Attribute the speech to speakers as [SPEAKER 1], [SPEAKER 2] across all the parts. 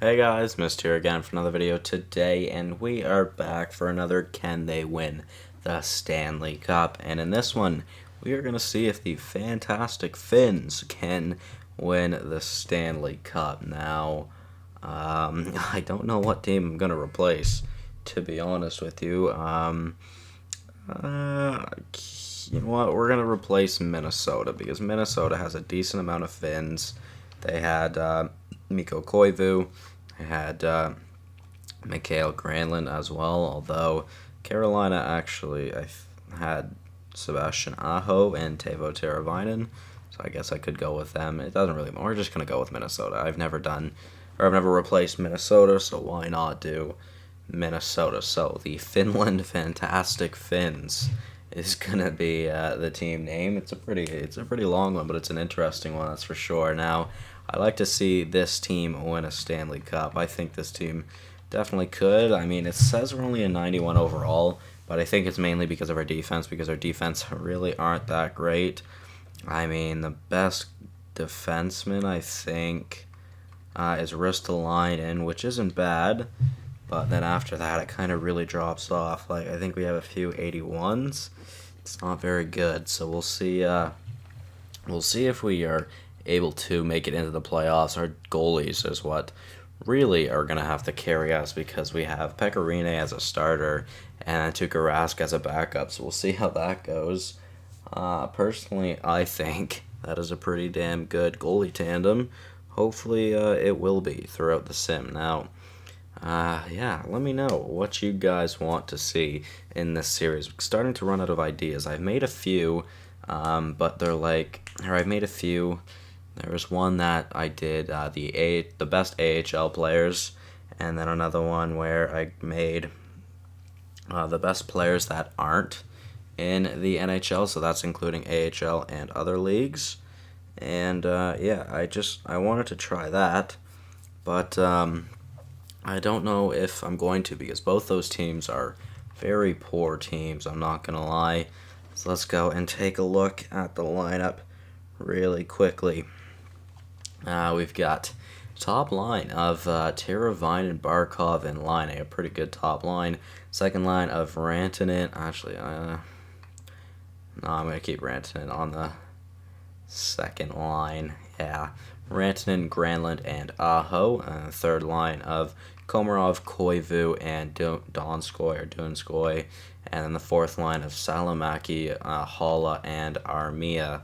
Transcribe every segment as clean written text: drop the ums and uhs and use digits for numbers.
[SPEAKER 1] Hey guys, Mist here again for another video today, and we are back for another Can They Win the Stanley Cup? And in this one, we are going to see if the Fantastic Finns can win the Stanley Cup. Now, I don't know what team I'm going to replace, to be honest with you. You know what, we're going to replace Minnesota, because Minnesota has a decent amount of Finns. They had Mikko Koivu. They had Mikael Granlund as well, although Carolina actually had Sebastian Aho and Teuvo Teravainen, so I guess I could go with them. It doesn't really matter. We're just going to go with Minnesota. I've never replaced Minnesota, so why not do Minnesota? So the Finland Fantastic Finns is gonna be the team name. It's a pretty long one, but it's an interesting one, that's for sure. Now, I like to see this team win a Stanley Cup. I think this team definitely could. I mean, it says we're only a 91 overall, but I think it's mainly because of our defense, because our defense really aren't that great. I mean, the best defenseman, I think, is Ristolainen, which isn't bad. But then after that, it kind of really drops off. Like, I think we have a few 81s. It's not very good. So we'll see. We'll see if we are able to make it into the playoffs. Our goalies is what really are going to have to carry us, because we have Pecorine as a starter and Tuukka Rask as a backup. So we'll see how that goes. Personally, I think that is a pretty damn good goalie tandem. Hopefully, it will be throughout the sim. Now, yeah, let me know what you guys want to see in this series. I'm starting to run out of ideas. I've made a few, but I've made a few. There was one that I did, the best AHL players, and then another one where I made the best players that aren't in the NHL, so that's including AHL and other leagues. And, yeah, I wanted to try that, but, I don't know if I'm going to, because both those teams are very poor teams, I'm not going to lie. So let's go and take a look at the lineup really quickly. We've got top line of Teravainen, Barkov, and Line, a pretty good top line. Second line of Rantanen. Actually, no, I'm going to keep Rantanen on the second line. Yeah, Rantanen, Granlund, and Aho. Third line of Komarov, Koivu, and Donskoy. And then the fourth line of Salamaki, Halla, and Armia.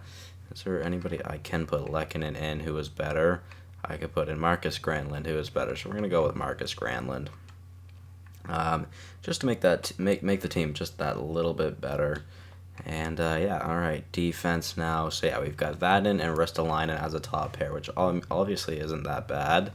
[SPEAKER 1] Is there anybody I can put Lehkonen in who is better? I could put in Marcus Granlund, who is better. So we're going to go with Marcus Granlund. Just to make the team just that little bit better. And, yeah, all right, defense now. So, yeah, we've got Vadin and Ristolainen as a top pair, which obviously isn't that bad.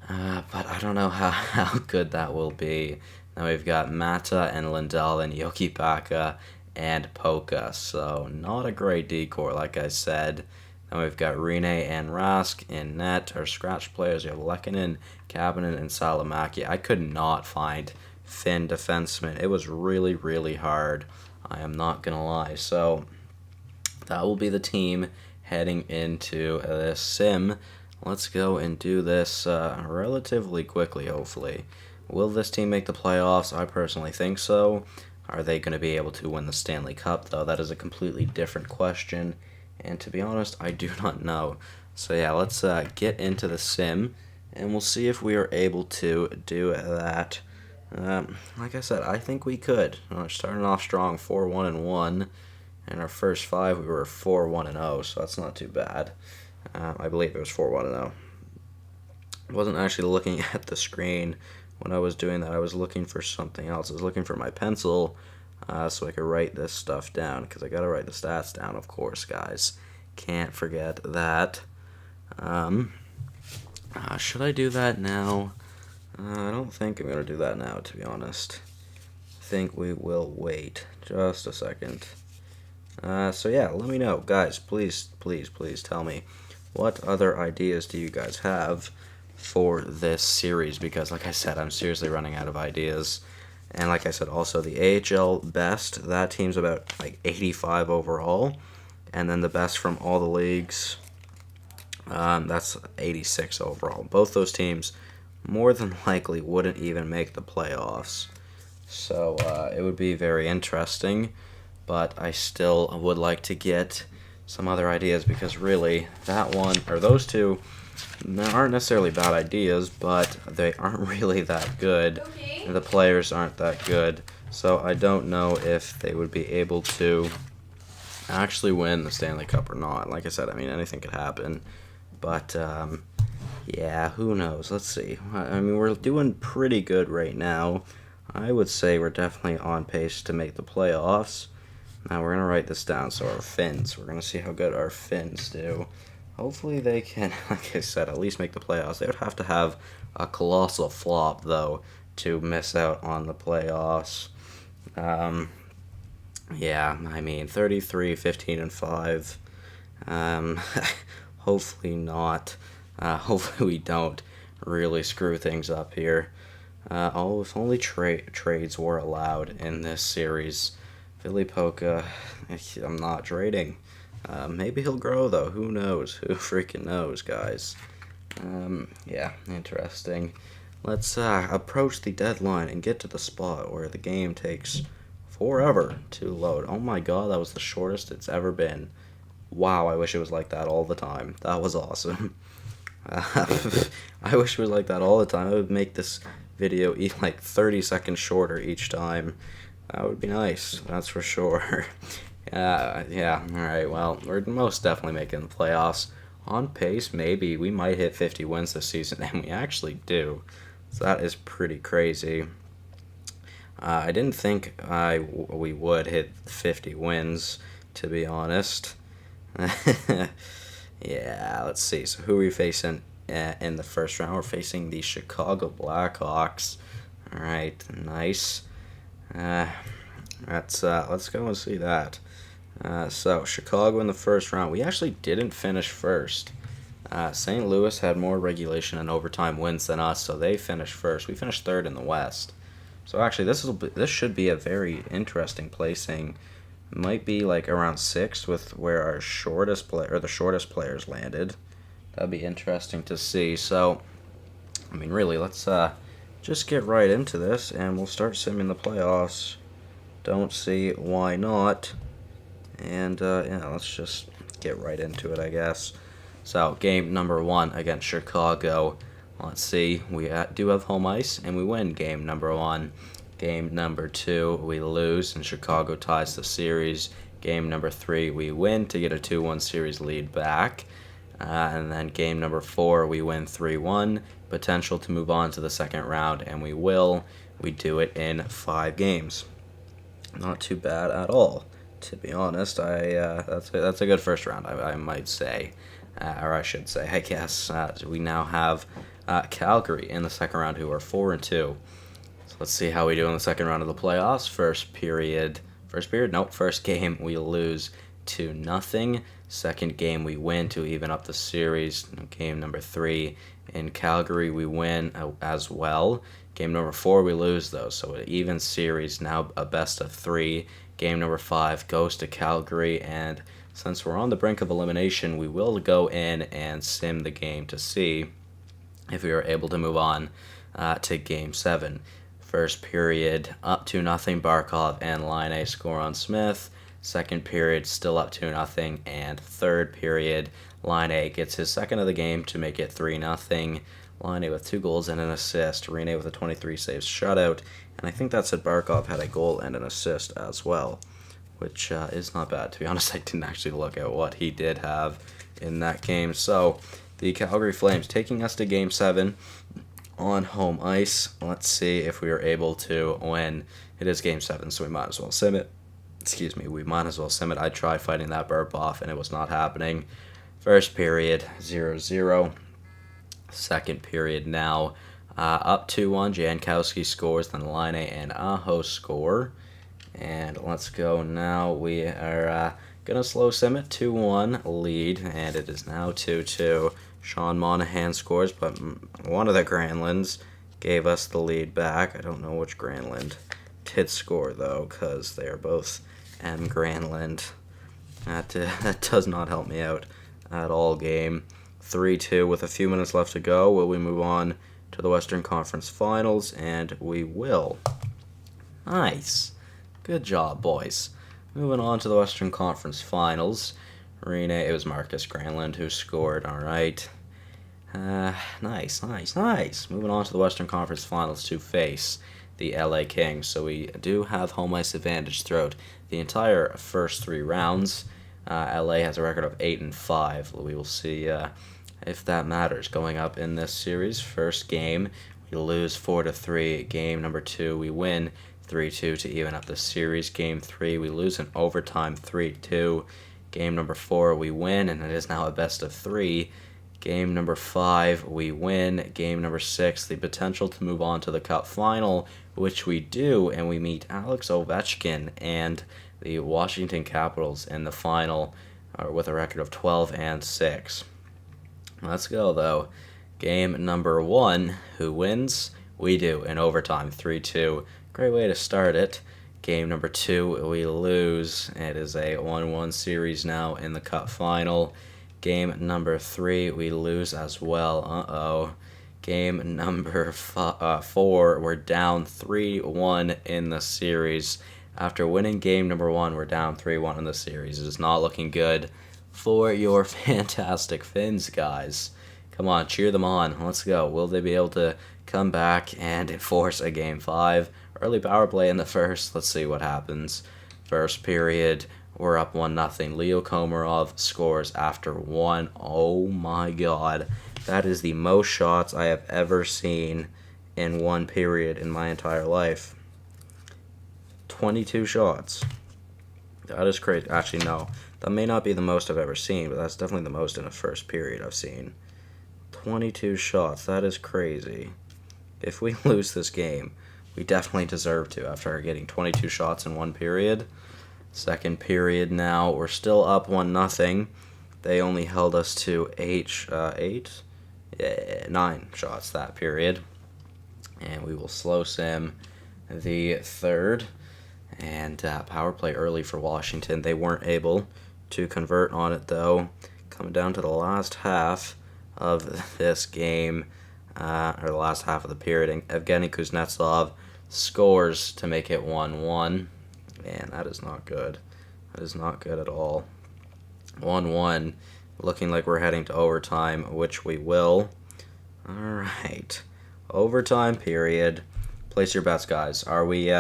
[SPEAKER 1] But I don't know how good that will be. Now we've got Mata and Lindell and Yoki Baka and Poka. So, not a great decor, like I said. Then we've got Rene and Rask in net, our scratch players. We have Lehkonen, Kapanen, and Salamaki. I could not find Finn defensemen. It was really, really hard. I am not going to lie. So, that will be the team heading into this sim. Let's go and do this relatively quickly, hopefully. Will this team make the playoffs? I personally think so. Are they going to be able to win the Stanley Cup, though? That is a completely different question. And to be honest, I do not know. So, yeah, let's get into the sim, and we'll see if we are able to do that. Like I said, I think we could. Starting off strong, 4-1-1. In our first 5, we were 4-1-0, so that's not too bad. I believe it was 4-1-0. I wasn't actually looking at the screen when I was doing that. I was looking for something else. I was looking for my pencil so I could write this stuff down, because I got to write the stats down, of course, guys. Can't forget that. Should I do that now? I don't think I'm going to do that now, to be honest. I think we will wait just a second. So yeah, let me know. Guys, please tell me, what other ideas do you guys have for this series? Because like I said, I'm seriously running out of ideas. And like I said, also the AHL best, that team's about like 85 overall. And then the best from all the leagues, That's 86 overall. Both those teams more than likely wouldn't even make the playoffs. So it would be very interesting, but I still would like to get some other ideas because really that one or those two aren't necessarily bad ideas, but they aren't really that good. And the players aren't that good, so I don't know if they would be able to actually win the Stanley Cup or not. Like I said, I mean anything could happen, but yeah, who knows? Let's see. I mean, we're doing pretty good right now. I would say we're definitely on pace to make the playoffs. Now we're going to write this down. So our Finns, we're going to see how good our Finns do. Hopefully they can, like I said, at least make the playoffs. They would have to have a colossal flop, though, to miss out on the playoffs. Yeah, I mean, 33, 15, and 5. Hopefully not. Hopefully we don't really screw things up here. If only trades were allowed in this series. Philly Polka, I'm not trading. Maybe he'll grow, though. Who knows? Who freaking knows, guys? Yeah, interesting. Let's approach the deadline and get to the spot where the game takes forever to load. Oh my god, that was the shortest it's ever been. Wow, I wish it was like that all the time. That was awesome. I wish it was like that all the time. I would make this video like 30 seconds shorter each time. That would be nice, that's for sure. Yeah, alright, well, we're most definitely making the playoffs. On pace, maybe. We might hit 50 wins this season, and we actually do. So that is pretty crazy. I didn't think we would hit 50 wins, to be honest. Yeah, let's see. So who are we facing in the first round? We're facing the Chicago Blackhawks. All right, nice. Let's go and see that. So Chicago in the first round. We actually didn't finish first. St. Louis had more regulation and overtime wins than us, so they finished first. We finished third in the West. So actually, this should be a very interesting placing. Might be like around 6th with where our the shortest players landed. That'd be interesting to see. So, I mean, really, let's just get right into this, and we'll start simming the playoffs. Don't see why not. And yeah, let's just get right into it, I guess. So, game number 1 against Chicago. Let's see. We do have home ice, and we win game number 1. Game number 2, we lose, and Chicago ties the series. Game number 3, we win to get a 2-1 series lead back. And then game number 4, we win 3-1. Potential to move on to the second round, and we will. We do it in 5 games. Not too bad at all, to be honest. That's a good first round, I might say. Or I should say, I guess. We now have Calgary in the second round, who are 4-2. Let's see how we do in the second round of the playoffs. First game we lose 2-0. Second game we win to even up the series. Game number 3 in Calgary we win as well. Game number 4 we lose though, so an even series, now a best of 3. Game number 5 goes to Calgary, and since we're on the brink of elimination, we will go in and sim the game to see if we are able to move on to Game 7. First period, up 2-0, Barkov and Laine score on Smith. Second period, still up 2-0. And third period, Laine gets his second of the game to make it 3-0. Laine with 2 goals and an assist. Rene with a 23 saves shutout. And I think that said Barkov had a goal and an assist as well, which is not bad. To be honest, I didn't actually look at what he did have in that game. So the Calgary Flames taking us to Game 7. On home ice. Let's see if we are able to win. It is Game 7, so we might as well sim it. We might as well sim it. I tried fighting that burp off, and it was not happening. First period, 0-0. Second period now, up 2-1. Jankowski scores, then Laine and Aho score. And let's go now. We are going to slow sim it, 2-1 lead, and it is now 2-2. Sean Monahan scores, but one of the Granlunds gave us the lead back. I don't know which Granlund did score, though, because they are both M. Granlund. That does not help me out at all, game. 3-2 with a few minutes left to go. Will we move on to the Western Conference Finals? And we will. Nice. Good job, boys. Moving on to the Western Conference Finals. It was Marcus Granlund who scored. All right. Nice. Moving on to the Western Conference Finals to face the LA Kings. So we do have home ice advantage throughout the entire first 3 rounds. LA has a record of 8-5. We will see if that matters going up in this series. First game, we lose 4-3. Game number 2, we win 3-2 to even up the series. Game 3, we lose in overtime 3-2. Game number 4, we win, and it is now a best of 3. Game number 5, we win. Game number 6, the potential to move on to the Cup final, which we do, and we meet Alex Ovechkin and the Washington Capitals in the final with a record of 12-6. Let's go, though. Game number 1, who wins? We do, in overtime, 3-2. Great way to start it. Game number 2, we lose. It is a 1-1 series now in the Cup final. Game number 3, we lose as well. Game number 4, we're down 3-1 in the series. After winning game number 1, we're down 3-1 in the series. It is not looking good for your fantastic Finns, guys. Come on, cheer them on. Let's go. Will they be able to come back and enforce a Game 5? Early power play in the first. Let's see what happens. First period, we're up 1-0. Leo Komarov scores after 1. Oh my god. That is the most shots I have ever seen in one period in my entire life. 22 shots. That is crazy. Actually, no. That may not be the most I've ever seen, but that's definitely the most in a first period I've seen. 22 shots. That is crazy. If we lose this game, we definitely deserve to after getting 22 shots in one period. Second period now. We're still up 1-0. They only held us to 9 shots that period. And we will slow sim the third. And power play early for Washington. They weren't able to convert on it, though. Coming down to the last half of this game, or the last half of the period, Evgeny Kuznetsov scores to make it 1-1. Man, that is not good. That is not good at all. 1-1, looking like we're heading to overtime, which we will. All right. Overtime period. Place your bets, guys. Are we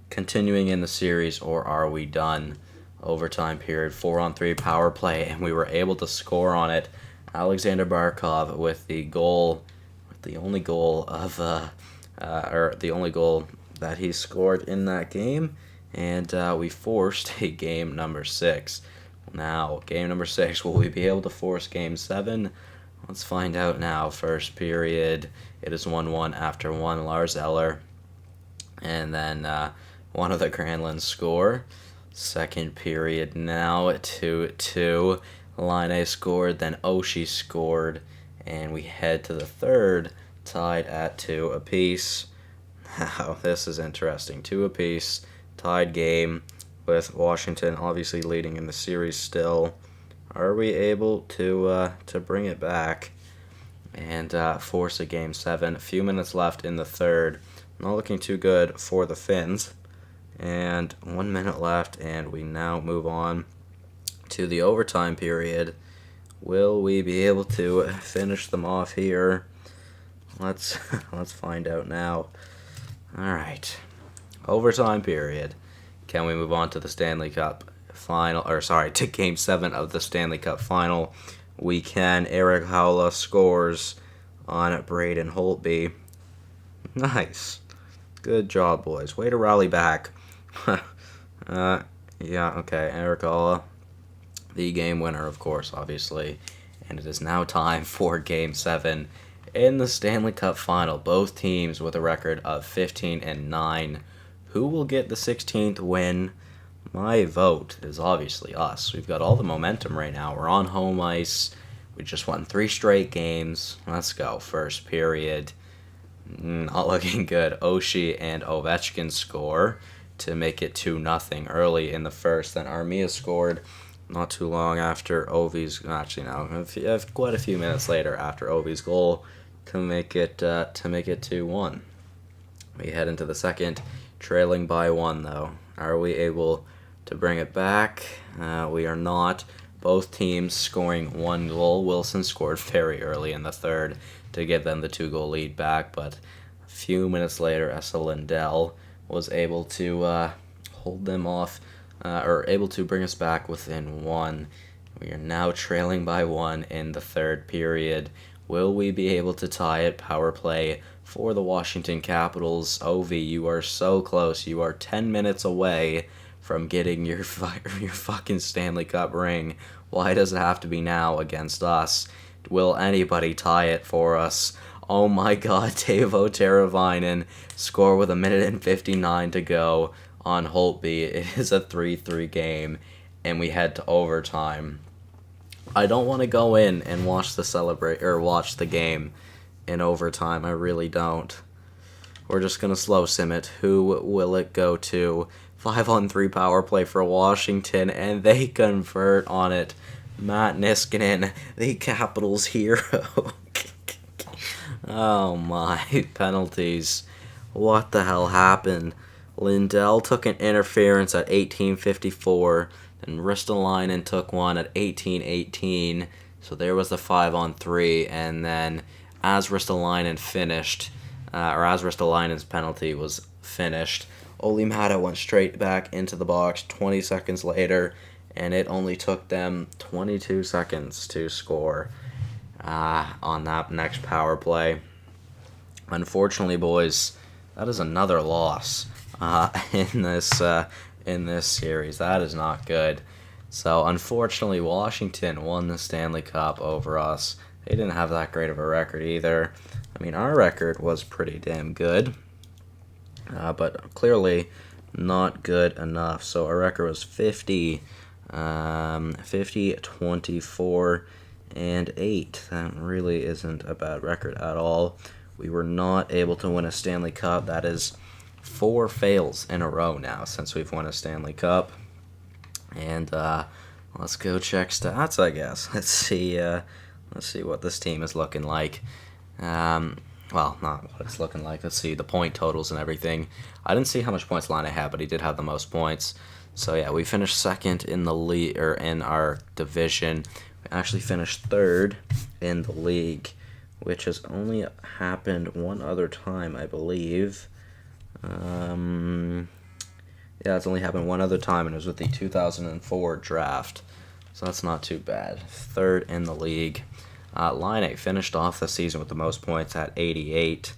[SPEAKER 1] continuing in the series, or are we done? Overtime period, 4-on-3 power play, and we were able to score on it. Alexander Barkov with the goal, the only goal that he scored in that game, and we forced a game number 6. Now, game number 6, will we be able to force game 7? Let's find out now. First period, it is 1-1 after 1, Lars Eller, and then one of the Granlund score. Second period now, 2-2. Line scored, then Oshie scored, and we head to the third, tied at 2 apiece. Now, this is interesting. 2 apiece, tied game, with Washington obviously leading in the series still. Are we able to bring it back and force a Game 7? A few minutes left in the third. Not looking too good for the Finns. And 1 minute left, and we now move on to the overtime period. Will we be able to finish them off here? Let's find out now. All right, overtime period. Can we move on to the Stanley Cup final? Or sorry, to Game 7 of the Stanley Cup final? We can. Eric Haula scores on Braden Holtby. Nice. Good job, boys. Way to rally back. Yeah, okay. Eric Haula, the game winner, of course, obviously. And it is now time for Game 7 in the Stanley Cup final. Both teams with a record of 15-9. Who will get the 16th win? My vote is obviously us. We've got all the momentum right now. We're on home ice. We just won 3 straight games. Let's go. First period. Not looking good. Oshie and Ovechkin score to make it 2-0 early in the first. Then Armia scored not too long after Ovi's, actually no, quite a few minutes later after Ovi's goal to make it 2-1. We head into the second, trailing by 1 though. Are we able to bring it back? We are not. Both teams scoring 1 goal. Wilson scored very early in the third to give them the 2-goal lead back, but a few minutes later, Esa Lindell was able to hold them off, or able to bring us back within 1. We are now trailing by 1 in the third period. Will we be able to tie it? Power play for the Washington Capitals. Ovi, you are so close. You are 10 minutes away from getting your fucking Stanley Cup ring. Why does it have to be now against us? Will anybody tie it for us? Oh my god, Teuvo Teravainen score with 1:59 to go on Holtby. It is a 3-3 game, and we head to overtime. I don't want to go in and watch the game in overtime. I really don't. We're just gonna slow sim it. Who will it go to? 5-on-3 power play for Washington, and they convert on it. Matt Niskanen, the Capitals hero. Oh my, penalties. What the hell happened? Lindell took an interference at 18:54, then Ristolainen took one at 18:18, so there was the 5-on-3, and then as Ristolainen's penalty was finished, Olli Määttä went straight back into the box 20 seconds later, and it only took them 22 seconds to score on that next power play. Unfortunately, boys, that is another loss in this series. That is not good. So, unfortunately, Washington won the Stanley Cup over us. They didn't have that great of a record either. I mean, our record was pretty damn good. But clearly not good enough. So our record was 50, 24, and 8. That really isn't a bad record at all. We were not able to win a Stanley Cup. That is 4 fails in a row now since we've won a Stanley Cup. And let's go check stats, I guess. Let's see what this team is looking like. Well, not what it's looking like. Let's see the point totals and everything. I didn't see how much points Laine had, but he did have the most points. So yeah, we finished second in the league, or in our division. We actually finished third in the league, which has only happened one other time, I believe. Yeah, it's only happened one other time, and it was with the 2004 draft. So that's not too bad. Third in the league. Laine finished off the season with the most points at 88,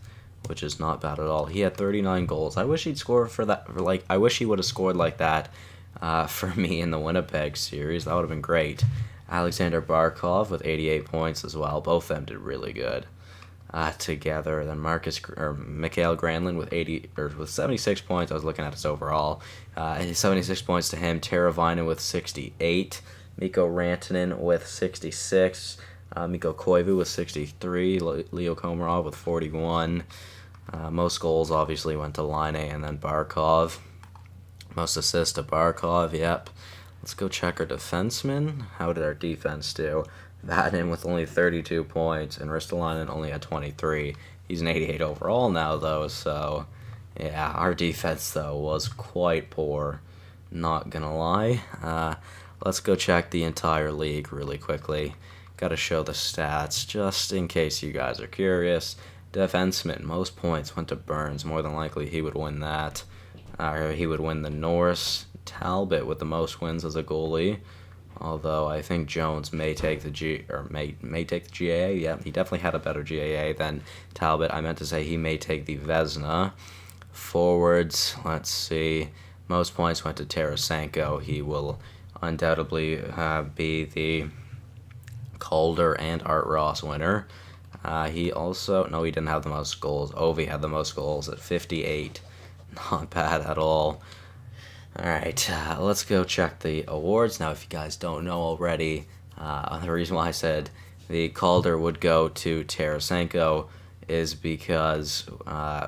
[SPEAKER 1] which is not bad at all. He had 39 goals. I wish he'd score I wish he would have scored like that for me in the Winnipeg series. That would have been great. Alexander Barkov with 88 points as well. Both of them did really good together. Then Mikael Granlund with 76 points. I was looking at his overall. 76 points to him. Teravainen with 68. Mikko Rantanen with 66. Mikko Koivu with 63, Leo Komarov with 41. Most goals obviously went to Laine and then Barkov. Most assists to Barkov, yep. Let's go check our defensemen. How did our defense do? Vatanen with only 32 points and Ristolainen only had 23. He's an 88 overall now, though, so yeah, our defense, though, was quite poor. Not gonna lie. Let's go check the entire league really quickly. Got to show the stats just in case you guys are curious. Defenseman, most points went to Burns. More than likely he would win that. He would win the Norris. Talbot with the most wins as a goalie. Although I think Jones may take the may take the GAA. Yeah, he definitely had a better GAA than Talbot. I meant to say he may take the Vezina. Forwards, let's see. Most points went to Tarasenko. He will undoubtedly be the Calder and Art Ross winner. He didn't have the most goals. Ovi had the most goals at 58. Not bad at all. Alright, let's go check the awards. Now, if you guys don't know already, the reason why I said the Calder would go to Tarasenko is because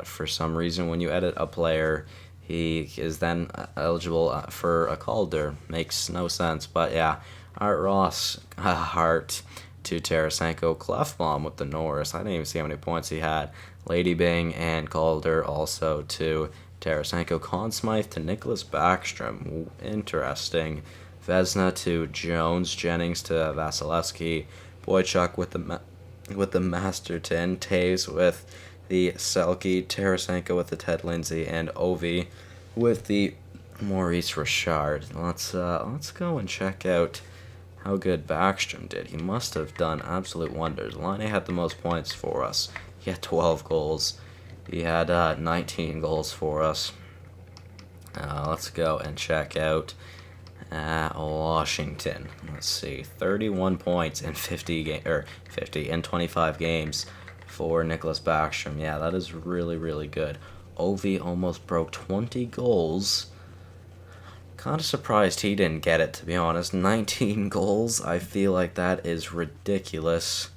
[SPEAKER 1] for some reason when you edit a player, he is then eligible for a Calder. Makes no sense, but yeah. Art Ross, Hart to Tarasenko, Clefbaum with the Norris. I didn't even see how many points he had. Lady Bing and Calder also to Tarasenko. Conn Smythe to Nicholas Backstrom. Ooh, interesting. Vesna to Jones. Jennings to Vasilevsky. Boychuk with the Masterton. Taves with the Selke. Tarasenko with the Ted Lindsay. And Ovi with the Maurice Richard. Let's go and check out how good Backstrom did. He must have done absolute wonders. Laine had the most points for us. He had 12 goals. He had 19 goals for us. Let's go and check out Washington. Let's see, 31 points in 50 in 25 games for Nicholas Backstrom. Yeah, that is really, really good. Ovi almost broke 20 goals. Kind of surprised he didn't get it, to be honest. 19 goals. I feel like that is ridiculous.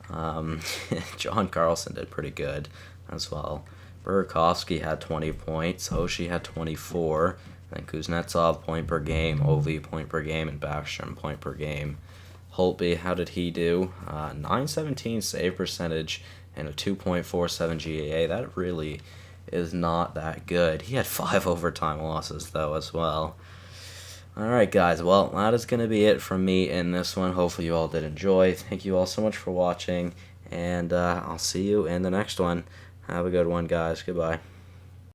[SPEAKER 1] John Carlson did pretty good as well. Burakovsky had 20 points. Oshie had 24. Then Kuznetsov, point per game. Ovi, point per game. And Backstrom, point per game. Holtby, how did he do? 917 save percentage and a 2.47 GAA. That really is not that good. He had 5 overtime losses, though, as well. Alright, guys. Well, that is going to be it from me in this one. Hopefully you all did enjoy. Thank you all so much for watching. And I'll see you in the next one. Have a good one, guys. Goodbye.